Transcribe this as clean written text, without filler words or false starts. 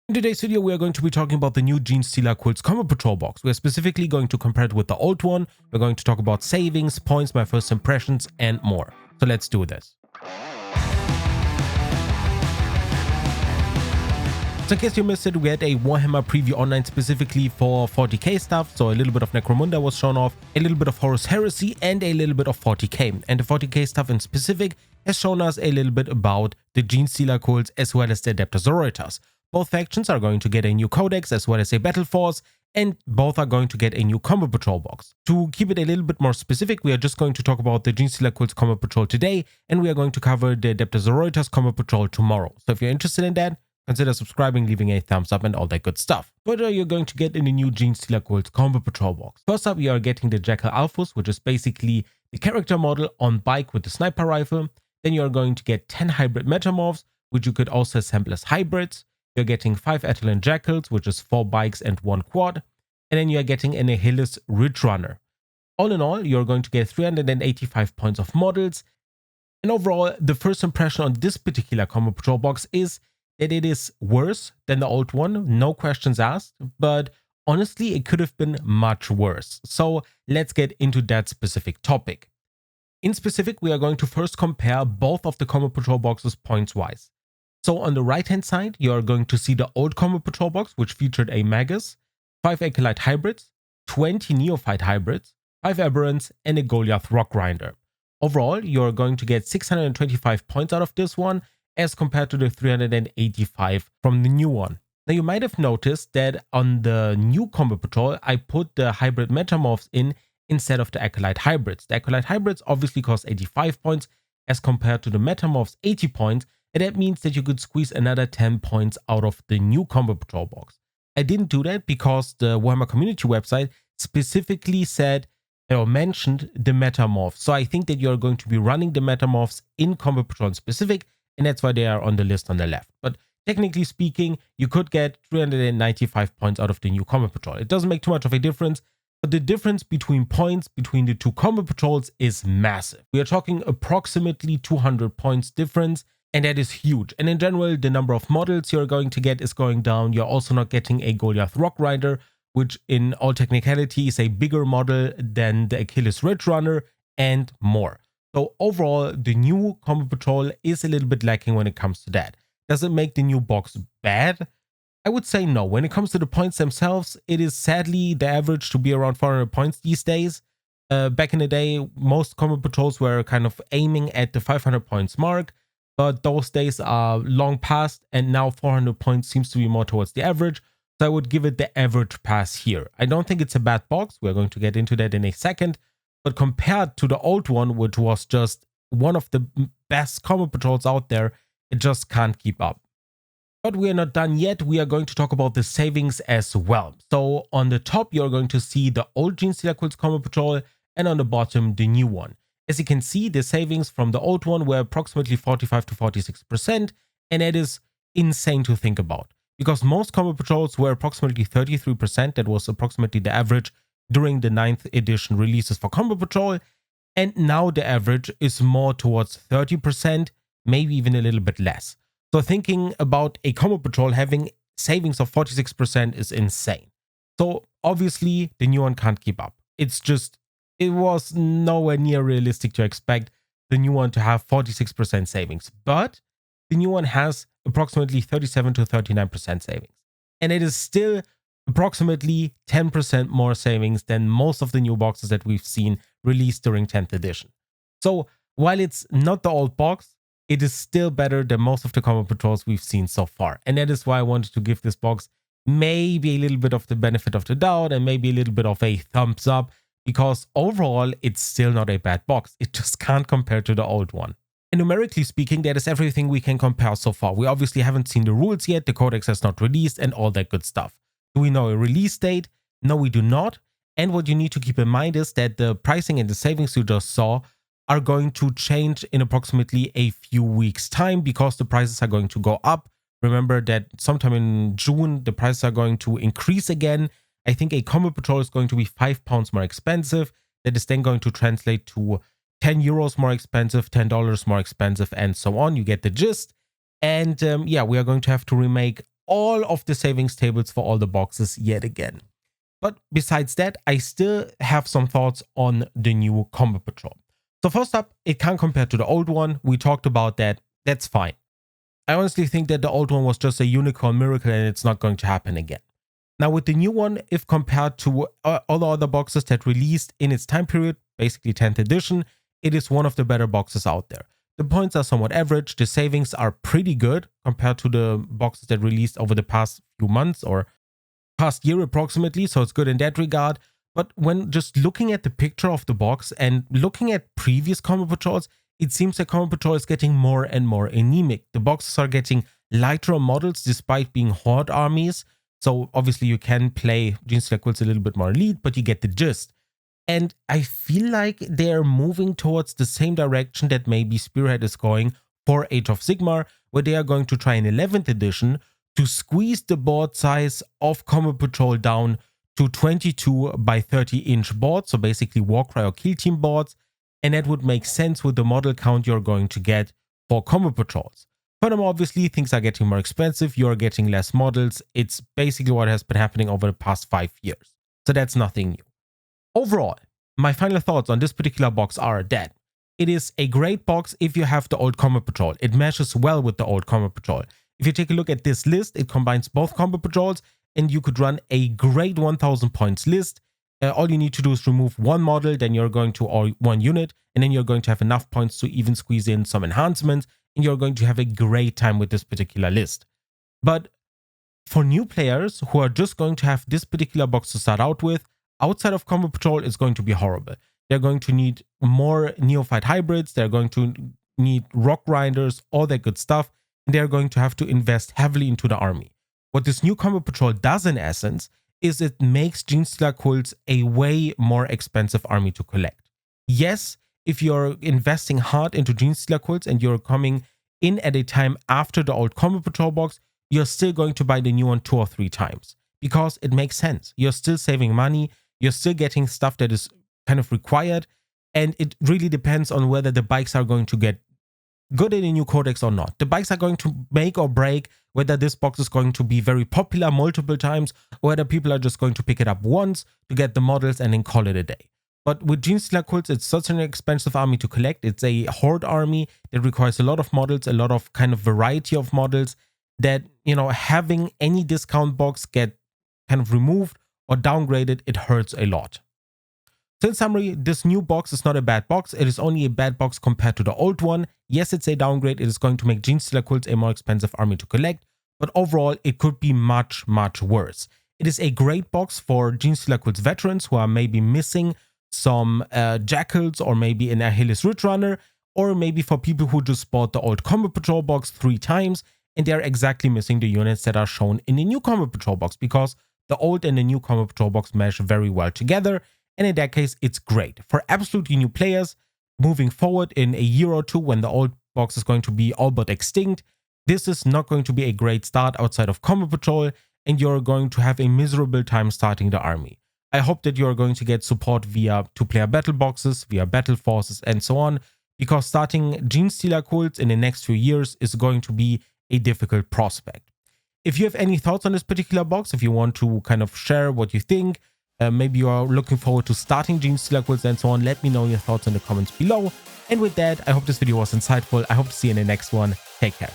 In today's video, we are going to be talking about the new Genestealer Quilts Combo Patrol box. We are specifically going to compare it with the old one. We're going to talk about savings, points, my first impressions, and more. So let's do this. So in case you missed it, we had a Warhammer preview online specifically for 40k stuff. So a little bit of Necromunda was shown off, a little bit of Horus Heresy, and a little bit of 40k. And the 40k stuff in specific has shown us a little bit about the Genestealer Quilts as well as the Adeptus Sororitas. Both factions are going to get a new codex as well as a battle force, and both are going to get a new Combo Patrol box. To keep it a little bit more specific, we are just going to talk about the Genestealer Quilts Combo Patrol today, and we are going to cover the Adeptus Sororitas Combo Patrol tomorrow. So if you're interested in that, consider subscribing, leaving a thumbs up, and all that good stuff. What are you going to get in the new Genestealer Quilts Combo Patrol box? First up, you are getting the Jackal Alphus, which is basically the character model on bike with the sniper rifle. Then you are going to get 10 hybrid metamorphs, which you could also assemble as hybrids. You're getting 5 Atalan Jackals, which is 4 bikes and 1 quad. And then you're getting an Achilles Ridge Runner. All in all, you're going to get 385 points of models. And overall, the first impression on this particular Combo Patrol box is that it is worse than the old one, no questions asked, but honestly, it could have been much worse. So let's get into that specific topic. In specific, we are going to first compare both of the Combo Patrol boxes points-wise. So on the right-hand side, you are going to see the old Combo Patrol box, which featured a Magus, 5 Acolyte hybrids, 20 Neophyte hybrids, 5 Aberrants, and a Goliath Rock Grinder. Overall, you are going to get 625 points out of this one, as compared to the 385 from the new one. Now you might have noticed that on the new Combo Patrol, I put the hybrid metamorphs in instead of the Acolyte hybrids. The Acolyte hybrids obviously cost 85 points as compared to the metamorphs 80 points, and that means that you could squeeze another 10 points out of the new Combo Patrol box. I didn't do that because the Warhammer community website specifically said or mentioned the metamorphs. So I think that you're going to be running the metamorphs in Combo Patrol in specific, and that's why they are on the list on the left. But technically speaking, you could get 395 points out of the new Combo Patrol. It doesn't make too much of a difference, but the difference between points between the two Combo Patrols is massive. We are talking approximately 200 points difference, and that is huge. And in general, the number of models you're going to get is going down. You're also not getting a Goliath Rock Rider, which in all technicality is a bigger model than the Achilles Ridge Runner, and more. So overall, the new Combo Patrol is a little bit lacking when it comes to that. Does it make the new box bad? I would say no. When it comes to the points themselves, it is sadly the average to be around 400 points these days. Back in the day, most Combo Patrols were kind of aiming at the 500 points mark, but those days are long past, and now 400 points seems to be more towards the average. So I would give it the average pass here. I don't think it's a bad box. We're going to get into that in a second. But compared to the old one, which was just one of the best Combo Patrols out there, it just can't keep up. But we are not done yet. We are going to talk about the savings as well. So on the top, you're going to see the old Genestealer Quilts Combo Patrol, and on the bottom, the new one. As you can see, the savings from the old one were approximately 45 to 46%, and that is insane to think about. Because most Combo Patrols were approximately 33%, that was approximately the average during the 9th edition releases for Combo Patrol, and now the average is more towards 30%, maybe even a little bit less. So thinking about a Combo Patrol having savings of 46% is insane. So obviously the new one can't keep up. It was nowhere near realistic to expect the new one to have 46% savings, but the new one has approximately 37 to 39% savings. And it is still approximately 10% more savings than most of the new boxes that we've seen released during 10th edition. So while it's not the old box, it is still better than most of the Combo Patrols we've seen so far. And that is why I wanted to give this box maybe a little bit of the benefit of the doubt and maybe a little bit of a thumbs up, because overall it's still not a bad box. It just can't compare to the old one. And numerically speaking, that is everything we can compare so far. We obviously haven't seen the rules yet, the codex has not released, and all that good stuff. Do we know a release date? No, we do not. And what you need to keep in mind is that the pricing and the savings you just saw are going to change in approximately a few weeks' time, because the prices are going to go up. Remember that sometime in June, the prices are going to increase again. I think a Combo Patrol is going to be £5 more expensive. That is then going to translate to 10 euros more expensive, $10 more expensive, and so on. You get the gist. And yeah, we are going to have to remake all of the savings tables for all the boxes yet again. But besides that, I still have some thoughts on the new Combo Patrol. So first up, it can't compare to the old one. We talked about that. That's fine. I honestly think that the old one was just a unicorn miracle and it's not going to happen again. Now with the new one, if compared to all the other boxes that released in its time period, basically 10th edition, it is one of the better boxes out there. The points are somewhat average, the savings are pretty good compared to the boxes that released over the past few months or past year approximately, so it's good in that regard. But when just looking at the picture of the box and looking at previous Combo Patrols, it seems that Combo Patrol is getting more and more anemic. The boxes are getting lighter models despite being horde armies. So obviously you can play Genestealer Quilts a little bit more elite, but you get the gist. And I feel like they're moving towards the same direction that maybe Spearhead is going for Age of Sigmar, where they are going to try in 11th edition to squeeze the board size of Combo Patrol down to 22 by 30 inch boards, so basically Warcry or Kill Team boards, and that would make sense with the model count you're going to get for Combo Patrols. Furthermore, obviously, things are getting more expensive, you're getting less models. It's basically what has been happening over the past 5 years. So that's nothing new. Overall, my final thoughts on this particular box are that it is a great box if you have the old Combo Patrol. It meshes well with the old Combo Patrol. If you take a look at this list, it combines both Combo Patrols and you could run a great 1000 points list. All you need to do is remove one model, then you're going to, or one unit, and then you're going to have enough points to even squeeze in some enhancements, and you're going to have a great time with this particular list. But for new players who are just going to have this particular box to start out with, outside of Combo Patrol, it's going to be horrible. They're going to need more Neophyte hybrids, they're going to need rock grinders, all that good stuff, and they're going to have to invest heavily into the army. What this new Combo Patrol does in essence is it makes Genestealer Quilts a way more expensive army to collect. Yes, if you're investing hard into Genestealer Quilts and you're coming in at a time after the old Combo Patrol box, you're still going to buy the new one 2 or 3 times because it makes sense. You're still saving money, you're still getting stuff that is kind of required, and it really depends on whether the bikes are going to get good in a new codex or not. The bikes are going to make or break whether this box is going to be very popular multiple times or whether people are just going to pick it up once to get the models and then call it a day. But with Genestealer Quilts, it's such an expensive army to collect. It's a horde army that requires a lot of models, a lot of kind of variety of models that, you know, having any discount box get kind of removed or downgraded, it hurts a lot. So in summary, this new box is not a bad box. It is only a bad box compared to the old one. Yes, it's a downgrade. It is going to make Genestealer Quilts a more expensive army to collect, but overall, it could be much, much worse. It is a great box for Genestealer Quilts veterans who are maybe missing some Jackals or maybe an Achilles Ridge Runner, or maybe for people who just bought the old Combo Patrol box 3 times and they're exactly missing the units that are shown in the new Combo Patrol box because the old and the new Combo Patrol box mesh very well together. And in that case, it's great. For absolutely new players, moving forward in a year or two when the old box is going to be all but extinct, this is not going to be a great start outside of Combo Patrol, and you're going to have a miserable time starting the army. I hope that you're going to get support via 2-player battle boxes, via battle forces, and so on, because starting Genestealer Quilts in the next few years is going to be a difficult prospect. If you have any thoughts on this particular box, if you want to kind of share what you think, maybe you are looking forward to starting Genestealer Quilts and so on, let me know your thoughts in the comments below. And with that, I hope this video was insightful. I hope to see you in the next one. Take care.